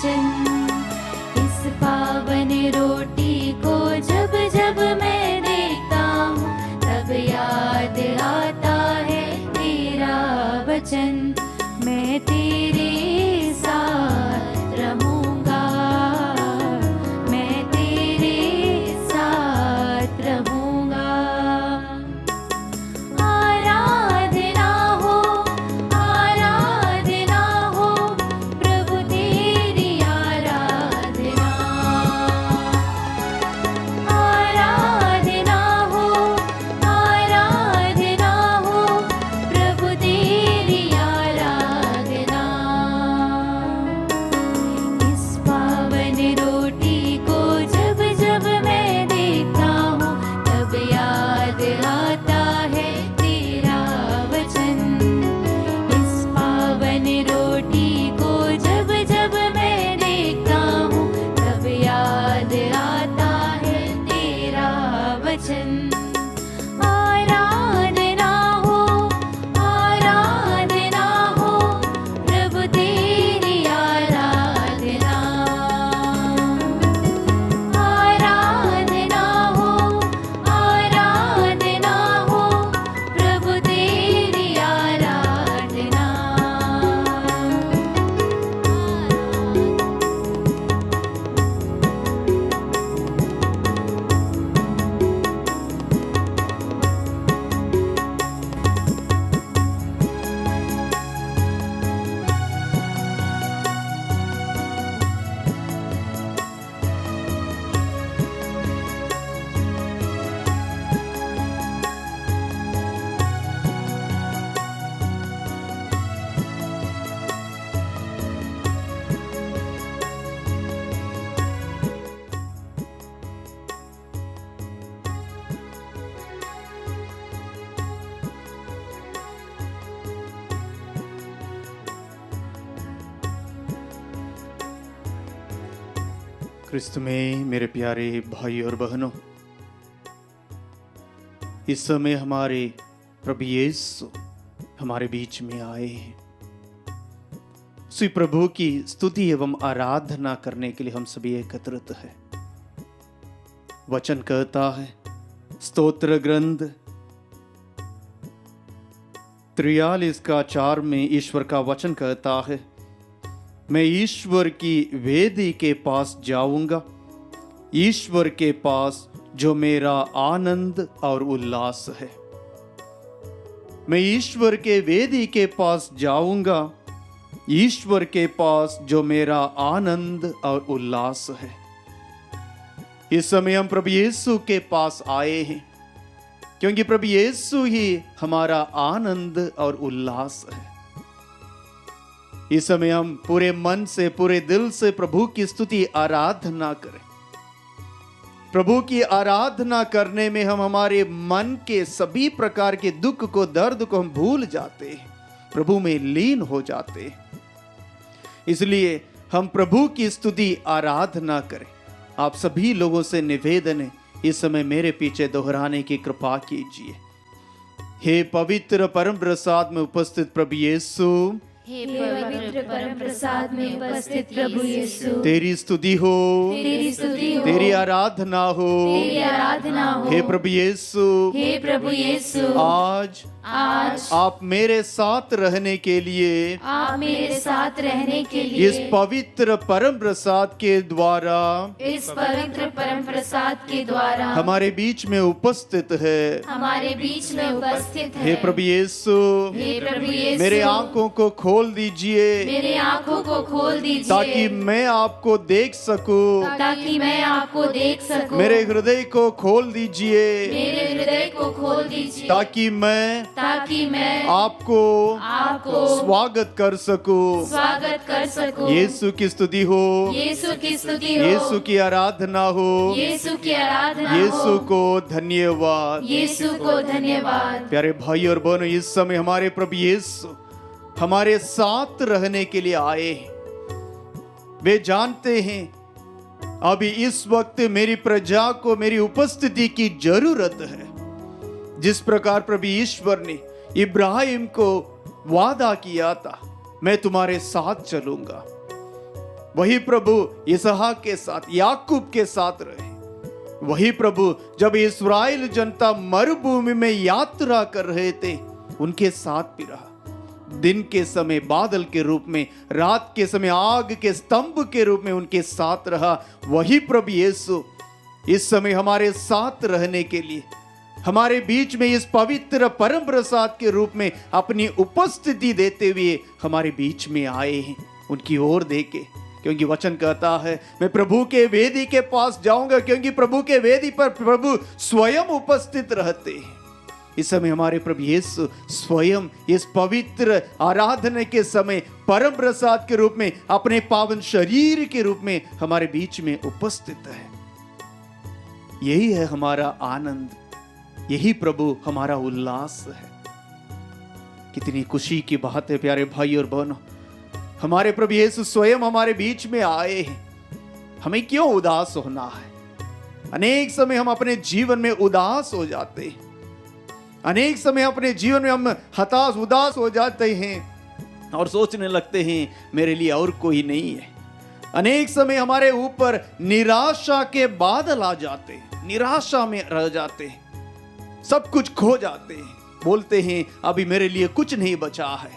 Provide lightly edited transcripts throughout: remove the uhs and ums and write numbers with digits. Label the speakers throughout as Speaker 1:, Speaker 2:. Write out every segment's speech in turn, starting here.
Speaker 1: वचन। इस पावन रोटी को जब जब मैं देखता हूँ, तब याद आता है तेरा वचन। मैं तेरे साथ रहूँगा, मैं तेरे साथ रहूँगा। आराधना हो, आराधना हो, प्रभु तेरी आराधना। आराधना हो, आराधना हो, प्रभु तेरी आराधना। इस पावन रोटी को जब जब मैं देखता हूँ, तब याद आता है तेरा वचन। इस पावन रोटी को जब जब मैं देखता हूँ, तब याद आता है तेरा वचन। आराधना हो, आराधना हो, प्रभु तेरी आराधना। आराधना हो, आराधना हो, प्रभु तेरी आराधना।
Speaker 2: क्रिस्त में मेरे प्यारे भाई और बहनों, इस समय हमारे प्रभु यीशु हमारे बीच में आए हैं। उसी प्रभु की स्तुति एवं आराधना करने के लिए हम सभी एकत्रित हैं। वचन कहता है, स्तोत्र ग्रंथ 43:4 में ईश्वर का वचन कहता है, मैं ईश्वर की वेदी के पास जाऊंगा, ईश्वर के पास जो मेरा आनंद और उल्लास है। मैं ईश्वर के वेदी के पास जाऊंगा, ईश्वर के पास जो मेरा आनंद और उल्लास है। इस समय हम प्रभु यीशु के पास आए हैं, क्योंकि प्रभु यीशु ही हमारा आनंद और उल्लास है। इस समय हम पूरे मन से, पूरे दिल से प्रभु की स्तुति आराधना करें। प्रभु की आराधना करने में हम हमारे मन के सभी प्रकार के दुख को, दर्द को हम भूल जाते हैं, प्रभु में लीन हो जाते हैं। इसलिए हम प्रभु की स्तुति आराधना करें। आप सभी लोगों से निवेदन है, इस समय मेरे पीछे दोहराने की कृपा कीजिए। हे पवित्र परम प्रसाद में उपस्थित प्रभु यीशु,
Speaker 1: हे पवित्र परम प्रसाद में उपस्थित प्रभु यीशु,
Speaker 2: तेरी स्तुति हो,
Speaker 1: तेरी स्तुति हो,
Speaker 2: तेरी आराधना हो,
Speaker 1: तेरी आराधना हो।
Speaker 2: हे प्रभु यीशु,
Speaker 1: हे प्रभु यीशु,
Speaker 2: आज आप मेरे साथ रहने के लिए,
Speaker 1: आप मेरे साथ रहने के लिए
Speaker 2: इस पवित्र परम प्रसाद के द्वारा,
Speaker 1: इस पवित्र परम प्रसाद के द्वारा
Speaker 2: हमारे बीच में उपस्थित है।
Speaker 1: हमारे बीच में उपस्थित है।
Speaker 2: हे प्रभु यीशु,
Speaker 1: हे प्रभु यीशु,
Speaker 2: मेरे आंखों को खोल दीजिए,
Speaker 1: मेरे आंखों को खोल दीजिए,
Speaker 2: ताकि मैं आपको देख सकूं।
Speaker 1: ताकि मैं आपको देख सकूं।
Speaker 2: मेरे हृदय को खोल दीजिए,
Speaker 1: मेरे हृदय को खोल दीजिए,
Speaker 2: ताकि मैं आपको स्वागत कर सकूं।
Speaker 1: स्वागत कर सकूं।
Speaker 2: यीशु की स्तुति हो,
Speaker 1: यीशु की स्तुति हो,
Speaker 2: यीशु की आराधना हो,
Speaker 1: यीशु की आराधना हो,
Speaker 2: यीशु को धन्यवाद,
Speaker 1: यीशु को धन्यवाद।
Speaker 2: प्यारे भाई और बहनों, इस समय हमारे प्रभु यीशु हमारे साथ रहने के लिए आए हैं। वे जानते हैं अभी इस वक्त मेरी प्रजा को मेरी उपस्थिति की जरूरत है। जिस प्रकार प्रभु ईश्वर ने इब्राहिम को वादा किया था, मैं तुम्हारे साथ चलूंगा, वही प्रभु इसहाक के साथ, याकूब के साथ रहे। वही प्रभु जब इस्राएल जनता मरुभूमि में यात्रा कर रहे थे, उनके साथ भी रहा। दिन के समय बादल के रूप में, रात के समय आग के स्तंभ के रूप में उनके साथ रहा। वही प्रभु यीशु इस समय हमारे साथ रहने के लिए, हमारे बीच में इस पवित्र परम प्रसाद के रूप में अपनी उपस्थिति देते हुए हमारे बीच में आए हैं, उनकी ओर देखे। क्योंकि वचन कहता है, मैं प्रभु के वेदी के पास जाऊंगा, क्योंकि प्रभु के वेदी पर प्रभु स्वयं उपस्थित रहते हैं। इस समय हमारे प्रभु यीशु स्वयं इस पवित्र आराधना के समय परम प्रसाद के रूप में, अपने पावन शरीर के रूप में हमारे बीच में उपस्थित है। यही है हमारा आनंद, यही प्रभु हमारा उल्लास है। कितनी खुशी की बात है प्यारे भाई और बहनों, हमारे प्रभु यीशु स्वयं हमारे बीच में आए हैं। हमें क्यों उदास होना है? अनेक समय हम अपने जीवन में उदास हो जाते हैं, अनेक समय अपने जीवन में हम हताश उदास हो जाते हैं और सोचने लगते हैं मेरे लिए और कोई नहीं है। अनेक समय हमारे ऊपर निराशा के बादल आ जाते हैं, निराशा में रह जाते हैं, सब कुछ खो जाते हैं, बोलते हैं अभी मेरे लिए कुछ नहीं बचा है।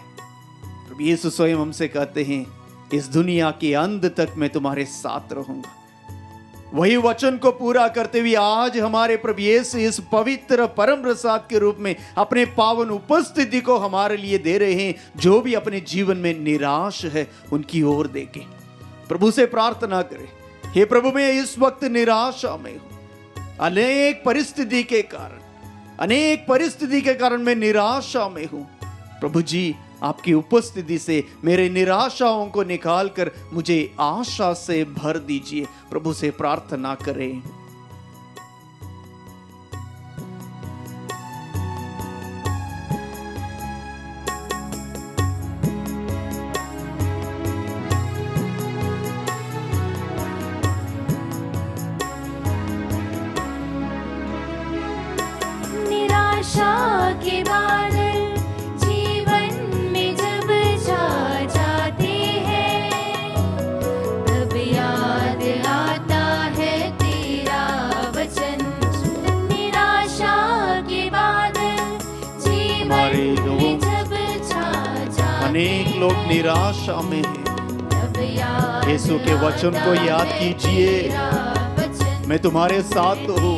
Speaker 2: प्रभु यीशु स्वयं हमसे कहते हैं, इस दुनिया के अंत तक मैं तुम्हारे साथ रहूंगा। वही वचन को पूरा करते हुए आज हमारे प्रभु यीशु इस पवित्र परम प्रसाद के रूप में अपने पावन उपस्थिति को हमारे लिए दे रहे हैं। जो भी अपने जीवन में निराश है, उनकी ओर देखें, प्रभु से प्रार्थना करें, हे प्रभु मैं इस वक्त निराशा में हूं, अनेक परिस्थिति के कारण मैं निराशा में हूं। प्रभु जी आपकी उपस्थिति से मेरे निराशाओं को निकालकर मुझे आशा से भर दीजिए। प्रभु से प्रार्थना करें।
Speaker 1: निराशा के बादल
Speaker 2: अनेक लोग निराशा में हैं। यीशु के वचन को याद कीजिए, मैं तुम्हारे साथ हूँ।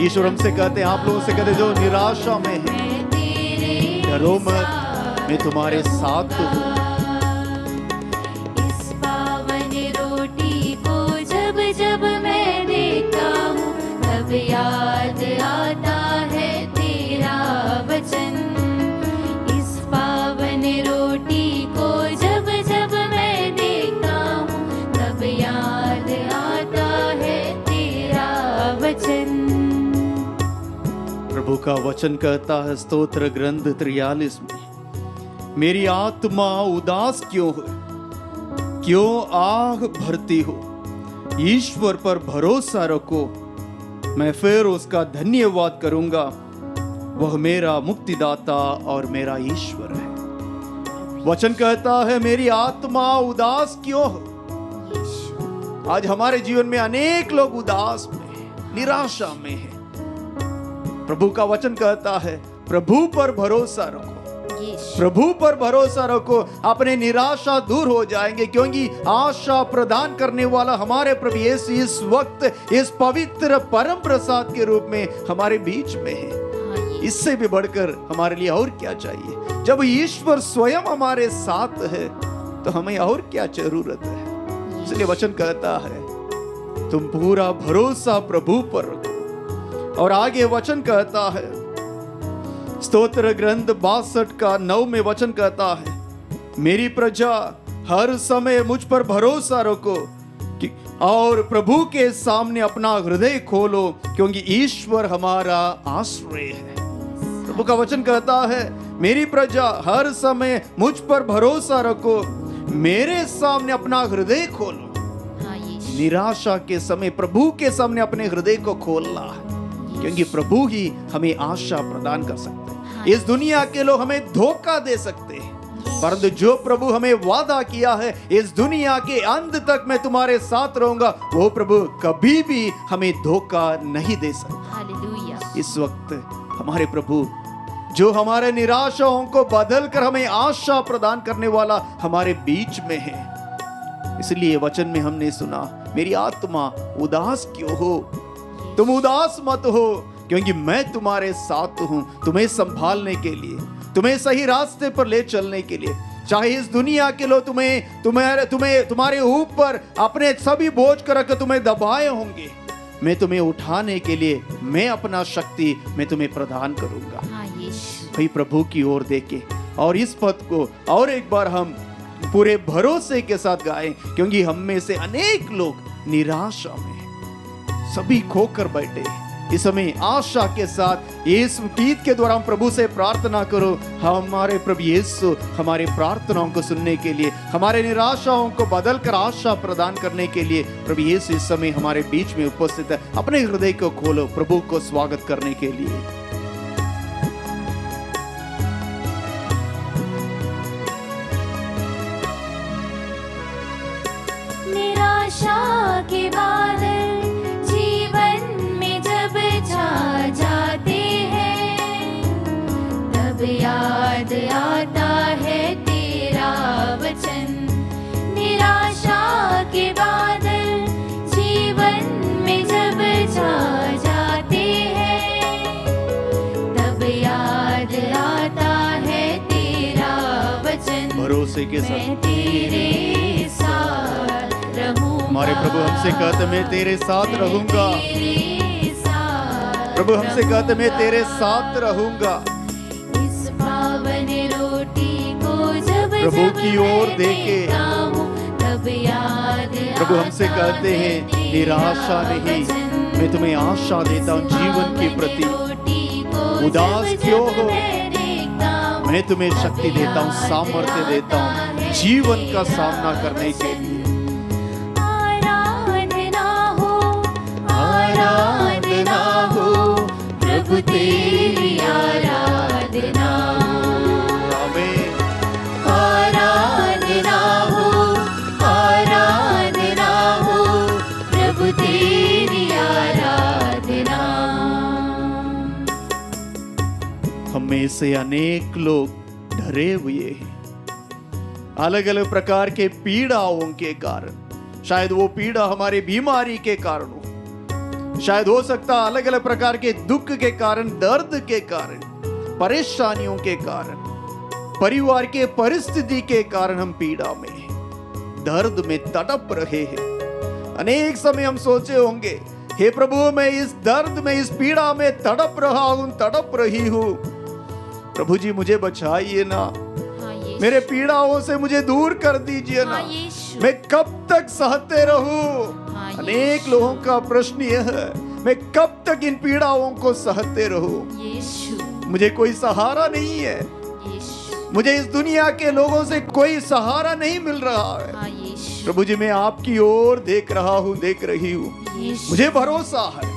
Speaker 2: ईश्वर हमसे कहते हैं, आप लोगों से कहते जो निराशा में हैं, डरो मत, मैं तुम्हारे साथ हूँ।
Speaker 1: इस पावन रोटी को जब जब मैं देखता हूँ, तब याद आता है तेरा वचन। रोटी को जब जब मैं देखता हूँ, तब याद आता है तेरा वचन।
Speaker 2: प्रभु का वचन कहता है स्तोत्र ग्रंथ 43 में, मेरी आत्मा उदास क्यों है, क्यों आह भरती हो, ईश्वर पर भरोसा रखो, मैं फिर उसका धन्यवाद करूंगा, वह मेरा मुक्तिदाता और मेरा ईश्वर है। वचन कहता है मेरी आत्मा उदास क्यों है। आज हमारे जीवन में अनेक लोग उदास में, निराशा में हैं। प्रभु का वचन कहता है प्रभु पर भरोसा रखो, प्रभु पर भरोसा रखो, अपने निराशा दूर हो जाएंगे। क्योंकि आशा प्रदान करने वाला हमारे प्रभु यीशु इस वक्त इस पवित्र परम प्रसाद के रूप में हमारे बीच में है। इससे भी बढ़कर हमारे लिए और क्या चाहिए? जब ईश्वर स्वयं हमारे साथ है तो हमें और क्या जरूरत है? इसलिए वचन कहता है तुम पूरा भरोसा प्रभु पर रखो। और आगे वचन कहता है स्तोत्र ग्रंथ 62 का 9 में वचन कहता है मेरी प्रजा हर समय मुझ पर भरोसा रखो और प्रभु के सामने अपना हृदय खोलो, क्योंकि ईश्वर हमारा आश्रय है। प्रभु का वचन कहता है मेरी प्रजा हर समय मुझ पर भरोसा रखो, मेरे सामने अपना हृदय खोलो। निराशा के समय प्रभु के सामने अपने हृदय को खोलना है, क्योंकि प्रभु ही हमें आशा प्रदान कर सकते हैं। इस दुनिया के लोग हमें धोखा दे सकते हैं, परंतु जो प्रभु हमें वादा किया है, इस दुनिया के अंत तक मैं तुम्हारे साथ रहूंगा, वो प्रभु कभी भी हमें धोखा नहीं दे सकता।
Speaker 1: हालेलुया।
Speaker 2: इस वक्त हमारे प्रभु जो हमारे निराशाओं को बदल कर हमें आशा प्रदान करने वाला हमारे बीच में है। इसलिए वचन में हमने सुना, मेरी आत्मा उदास क्यों हो, तुम उदास मत हो, क्योंकि मैं तुम्हारे साथ हूं, तुम्हें संभालने के लिए, तुम्हें सही रास्ते पर ले चलने के लिए। चाहे इस दुनिया के लोग तुम्हारे ऊपर अपने सभी बोझ कर रख तुम्हें दबाए होंगे, मैं तुम्हें उठाने के लिए मैं अपना शक्ति मैं तुम्हें प्रदान करूंगा।
Speaker 1: हाँ यीशु।
Speaker 2: भाई प्रभु की ओर देखे और इस पद को और एक बार हम पूरे भरोसे के साथ गाएं, क्योंकि हम में से अनेक लोग निराशा में सभी खोकर बैठे। इस समय आशा के साथ इस गीत के द्वारा हम प्रभु से प्रार्थना करो, हमारे प्रभु यीशु हमारे प्रार्थनाओं को सुनने के लिए, हमारे निराशाओं को बदल कर आशा प्रदान करने के लिए प्रभु यीशु इस समय हमारे बीच में उपस्थित है। अपने हृदय को खोलो प्रभु को स्वागत करने के लिए।
Speaker 1: निराशा के बादल जीवन में जब छा जाते हैं, तब याद आता है तेरा वचन। निराशा के बादल जीवन में जब छा जाते हैं, तब याद आता है तेरा वचन।
Speaker 2: भरोसे के साथ
Speaker 1: मैं तेरे साथ रहूंगा।
Speaker 2: हमारे प्रभु हमसे कहते मैं तेरे साथ रहूंगा। प्रभु हमसे कहते मैं तेरे साथ रहूंगा।
Speaker 1: इस पावन रोटी को जब
Speaker 2: प्रभु की ओर देखे
Speaker 1: तब याद
Speaker 2: प्रभु हमसे कहते हैं निराशा नहीं, मैं तुम्हें आशा देता हूँ जीवन के प्रति। उदास क्यों हो, मैं तुम्हें शक्ति देता हूँ, सामर्थ्य देता हूँ जीवन का सामना करने के लिए। आराधना हो प्रभु तेरी आराधना, आमीन। आराधना हो प्रभु तेरी आराधना। हम में से अनेक लोग डरे हुए हैं अलग अलग प्रकार के पीड़ाओं के कारण। शायद वो पीड़ा हमारे बीमारी के कारण हो, शायद हो सकता अलग अलग प्रकार के दुख के कारण, दर्द के कारण, परेशानियों के कारण, परिवार के परिस्थिति के कारण हम पीड़ा में हैं, दर्द में तड़प रहे हैं। अनेक समय हम सोचे होंगे, हे प्रभु मैं इस दर्द में, इस पीड़ा में तड़प रहा हूं, तड़प रही हूं, प्रभु जी मुझे बचाइए ना, मेरे पीड़ाओं से मुझे दूर कर दीजिए ना, मैं कब तक सहते रहूं। अनेक लोगों का प्रश्न यह है, मैं कब तक इन पीड़ाओं को सहते रहूं। मुझे कोई सहारा नहीं है, मुझे इस दुनिया के लोगों से कोई सहारा नहीं मिल रहा है। प्रभु जी मैं आपकी ओर देख रहा हूँ, देख रही हूँ, मुझे भरोसा है,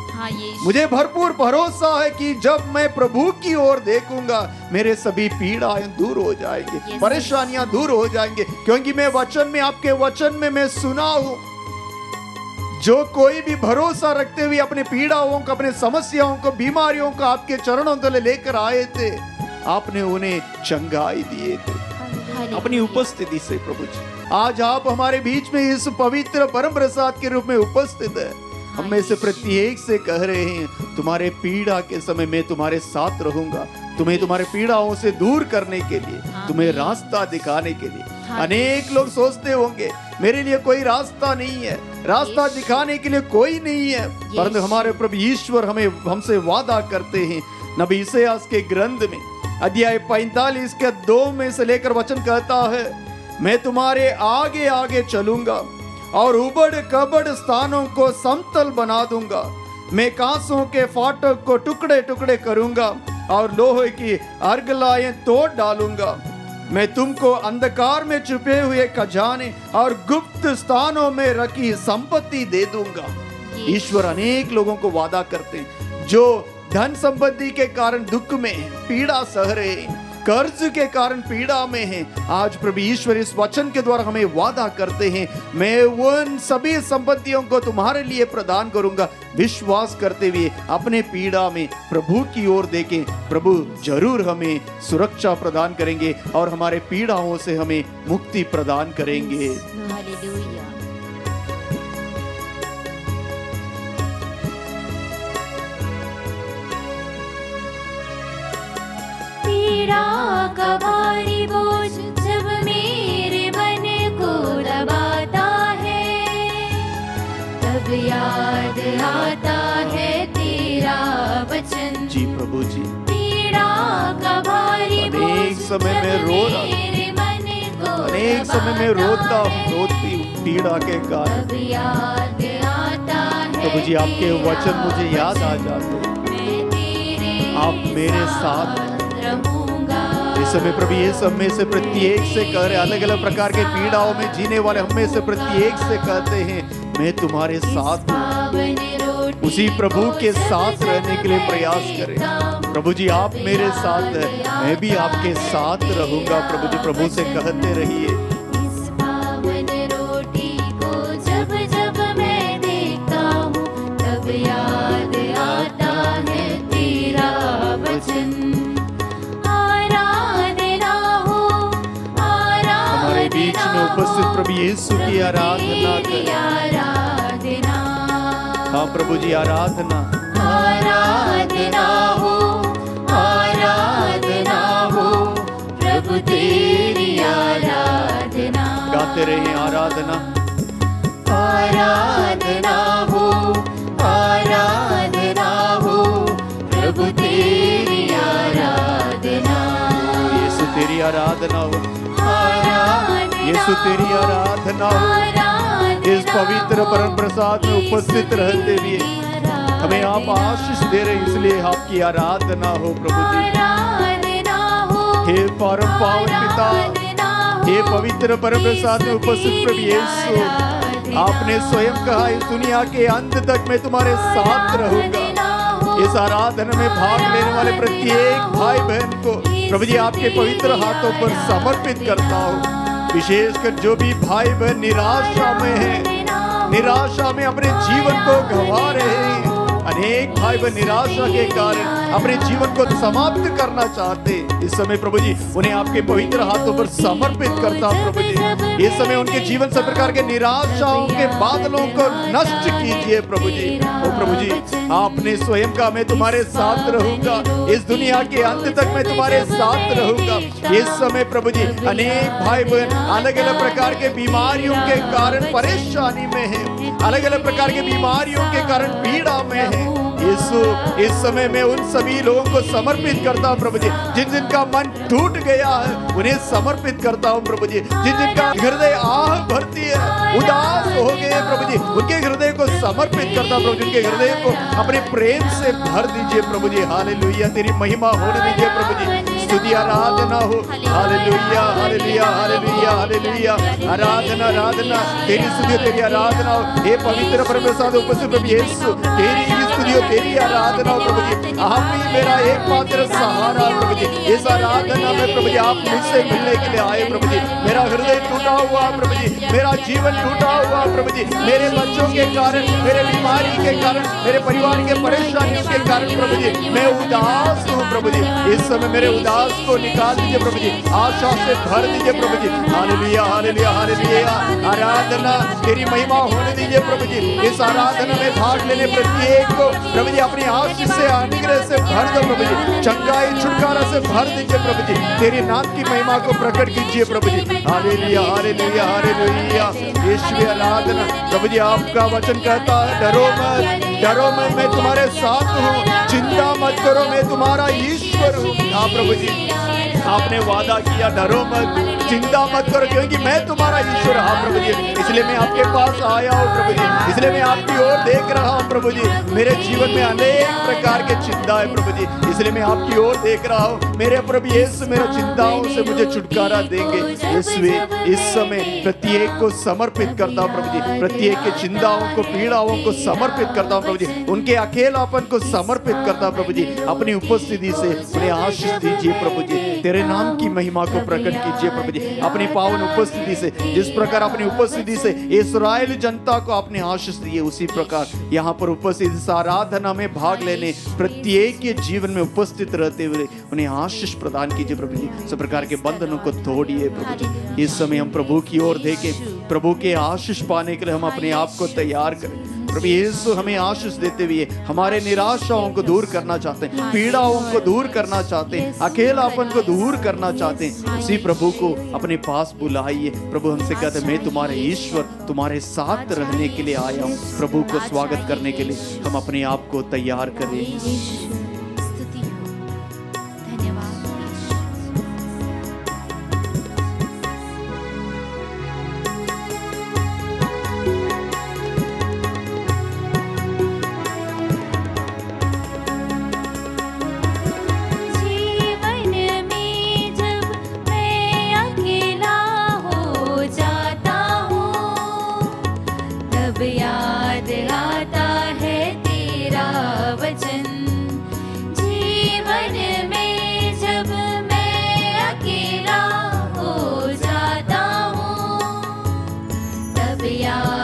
Speaker 2: मुझे भरपूर भरोसा है कि जब मैं प्रभु की ओर देखूंगा मेरे सभी पीड़ाएं दूर हो जाएंगे, परेशानियां दूर हो जाएंगे, क्योंकि मैं वचन में, आपके वचन में मैं सुना हूं, जो कोई भी भरोसा रखते हुए अपने पीड़ाओं को, अपने समस्याओं को, बीमारियों को आपके चरणों तले लेकर आए थे, आपने उन्हें चंगाई दिए थे अपनी उपस्थिति से। प्रभु जी आज आप हमारे बीच में इस पवित्र परम प्रसाद के रूप में उपस्थित है। हम में से प्रत्येक से कह रहे हैं, तुम्हारे पीड़ा के समय मैं तुम्हारे साथ रहूंगा, तुम्हें तुम्हारे पीड़ाओं से दूर करने के लिए, तुम्हें रास्ता दिखाने के लिए। अनेक लोग सोचते होंगे मेरे लिए कोई रास्ता नहीं है, रास्ता दिखाने के लिए कोई नहीं है, परंतु हमारे प्रभु ईश्वर हमसे वादा करते हैं। नबी इसायास के ग्रंथ में अध्याय 45 के 2 में से लेकर वचन कहता है, मैं तुम्हारे आगे आगे चलूंगा और उबड़ कबड़ स्थानों को समतल बना दूंगा, मैं कांसों के फाटक को टुकड़े टुकड़े करूंगा और लोहे की अर्गलाएं तोड़ डालूंगा। मैं तुमको अंधकार में छुपे हुए खजाने और गुप्त स्थानों में रखी संपत्ति दे दूंगा। ईश्वर अनेक लोगों को वादा करते हैं जो धन संपत्ति के कारण दुख में पीड़ा सह रहे हैं, कर्ज के कारण पीड़ा में हैं, आज प्रभु ईश्वर इस वचन के द्वारा हमें वादा करते हैं, मैं उन सभी संपत्तियों को तुम्हारे लिए प्रदान करूंगा। विश्वास करते हुए अपने पीड़ा में प्रभु की ओर देखें, प्रभु जरूर हमें सुरक्षा प्रदान करेंगे और हमारे पीड़ाओं से हमें मुक्ति प्रदान करेंगे।
Speaker 1: हालेलुया। पीड़ा का भारी बोझ जब मेरे मन को दबाता है, तब याद आता है तेरा वचन।
Speaker 2: जी प्रभु जी,
Speaker 1: पीड़ा का भारी बोझ
Speaker 2: अनेक समय में
Speaker 1: जब
Speaker 2: रो रहा,
Speaker 1: मेरे मन को
Speaker 2: अनेक समय में रोता रोती पीड़ा के कारण,
Speaker 1: तब याद आता है
Speaker 2: प्रभु जी आपके वचन मुझे याद आ जाते हैं,
Speaker 1: मैं तेरे
Speaker 2: आप मेरे साथ
Speaker 1: रहूंगा।
Speaker 2: इस समय प्रभु ये सब में से प्रत्येक से कह रहे, अलग अलग प्रकार के पीड़ाओं में जीने वाले हम में से प्रत्येक से कहते हैं मैं तुम्हारे साथ हूँ। उसी प्रभु के साथ रहने के लिए प्रयास करें। प्रभु जी आप मेरे साथ हैं, मैं भी आपके साथ रहूंगा। प्रभु जी प्रभु से कहते रहिए।
Speaker 1: इस पावन रोटी को जब जब मैं देखता हूँ, तब याद आता है तेरा वचन। आराधना हो,
Speaker 2: हमारे बीच में उपस्थित प्रभु यीशु की आराधना करें।
Speaker 1: आराधना,
Speaker 2: हाँ प्रभु जी आराधना,
Speaker 1: आराधना हो, आराधना हो, प्रभु तेरी आराधना।
Speaker 2: गाते रहिए आराधना,
Speaker 1: आराधना हो, आराधना हो, प्रभु तेरी आराधना।
Speaker 2: यीशु तेरी आराधना हो,
Speaker 1: आराधना,
Speaker 2: यीशु तेरी आराधना हो।
Speaker 1: आराधना,
Speaker 2: इस पवित्र परम प्रसाद में उपस्थित रहते हुए हमें आप आशीष दे रहे, इसलिए आपकी आराधना हो प्रभु जी।
Speaker 1: आराधना हो,
Speaker 2: हे परम पावन पिता,
Speaker 1: आराधना हो,
Speaker 2: हे पवित्र परम प्रसाद में उपस्थित प्रभु यीशु, आपने स्वयं कहा इस दुनिया के अंत तक मैं तुम्हारे साथ रहूंगा। इस आराधना में भाग लेने वाले प्रत्येक भाई बहन को प्रभु जी आपके पवित्र हाथों पर समर्पित करता हूँ। विशेषकर जो भी भाई बहन निराशा में है, निराशा में अपने जीवन को गंवा रहे हैं, अनेक भाई बहन निराशा के कारण अपने जीवन को समाप्त करना चाहते, इस समय प्रभु जी उन्हें आपके पवित्र हाथों पर समर्पित करता हूं। प्रभु जी इस समय उनके जीवन सब प्रकार के निराशाओं के बादलों को नष्ट कीजिए प्रभु जी। ओ प्रभु जी आपने स्वयं कहा मैं तुम्हारे साथ रहूंगा, इस दुनिया के अंत तक मैं तुम्हारे साथ रहूंगा। इस समय प्रभु जी अनेक भाई बहन अलग अलग प्रकार के बीमारियों के कारण परेशानी में है, अलग अलग प्रकार के बीमारियों के कारण पीड़ा में है। यीशु इस समय मैं उन सभी लोगों को समर्पित करता हूँ प्रभु जी, जिन जिनका मन टूट गया है उन्हें समर्पित करता हूँ प्रभु जी। जिन जिनका हृदय आह भरती है, उदास हो गए प्रभु जी, उनके हृदय को समर्पित करता हूँ प्रभु जी। उनके हृदय को अपने प्रेम से भर दीजिए प्रभु जी। हालेलुया, तेरी महिमा होने दीजिए प्रभु जी। स्तुति आराधना हो, हालेलुया हालेलुया हालेलुया हालेलुया। आराधना आराधना तेरी स्तुति तेरी आराधना हो। हे पवित्र परमेश्वर उपस्थित प्रभु यीशु, तेरी स्तुति तेरी आराधना हो प्रभु जी। आप ही मेरा एकमात्र सहारा प्रभु जी। इस आराधना में प्रभु जी आप मुझसे मिलने के लिए आए प्रभु जी। मेरा हृदय टूटा हुआ प्रभु जी, मेरा जीवन टूटा हुआ प्रभु जी, मेरे बच्चों के कारण, मेरे बीमारी के कारण, मेरे परिवार के परेशानियों के कारण प्रभु जी मैं उदास हूँ प्रभु जी। इस समय मेरे उदास को निकाल दीजिए प्रभु जी, आशा से भर दीजिए प्रभु जी। Hallelujah hallelujah hallelujah. आराधना तेरी महिमा होने दीजिए प्रभु जी। इस आराधना में भाग लेने प्रत्येक को प्रभु जी अपनी आशीष से अनुग्रह से भर दो प्रभु जी, चंगाई छुटकारा से भर दीजिए प्रभु जी। तेरी नाम की महिमा को प्रकट कीजिए प्रभु जी। Hallelujah hallelujah hallelujah. ईश्वरीय आराधना प्रभु जी, आपका वचन कहता है डरो मत, डरो मत, मैं तुम्हारे साथ हूँ, चिंता मत करो, मैं तुम्हारा ईश्वर हूँ। हाँ प्रभु जी आपने वादा किया डरो मत, चिंता मत करो क्योंकि मैं तुम्हारा ईश्वर। हाँ प्रभु जी इसलिए मैं आपके पास आया हूँ प्रभु जी, इसलिए मैं आपकी ओर देख रहा हूँ प्रभु जी। मेरे जीवन में अनेक प्रकार के चिंता है प्रभु जी, इसलिए मैं आपकी ओर देख रहा हूँ। मेरे प्रभु यीशु मेरे चिंताओं से मुझे छुटकारा देंगे। इसलिए इस समय प्रत्येक को समर्पित करता हूँ प्रभु जी, प्रत्येक के चिंताओं को पीड़ाओं को समर्पित करता हूँ प्रभु जी, उनके अकेलापन को समर्पित करता हूँ प्रभु जी। अपनी उपस्थिति से उन्हें आशीष दीजिए प्रभु जी। तेरे नाम की महिमा को प्रकट कीजिए प्रभु जी। अपनी पावन उपस्थिति से, जिस प्रकार अपनी उपस्थिति से इस्राएल जनता को आपने आशीष दी है, उसी प्रकार यहाँ पर उपस्थित इस आराधना में भाग लेने प्रत्येक के जीवन में उपस्थित रहते हुए उन्हें आशीष प्रदान कीजिए प्रभु जी। सब प्रकार के बंधनों को तोड़िए प्रभु जी। इस समय हम प्रभु की ओर देखें, प्रभु के आशीष पाने के लिए हम अपने आप को तैयार करें। प्रभु यीशु हमें आशीष देते हुए हमारे निराशाओं को दूर करना चाहते हैं, पीड़ाओं को दूर करना चाहते हैं, अकेलापन को दूर करना चाहते हैं। उसी प्रभु को अपने पास बुलाइए। प्रभु हमसे कहते हैं, मैं तुम्हारे ईश्वर तुम्हारे साथ रहने के लिए आया हूँ। प्रभु को स्वागत करने के लिए हम अपने आप को तैयार करें।
Speaker 1: स्तुति हो, धन्यवाद। जीवन में जब मैं अकेला हो जाता हूँ, तब याद आता है तेरा वचन। जीवन में जब मैं अकेला हो जाता हूँ, तब याद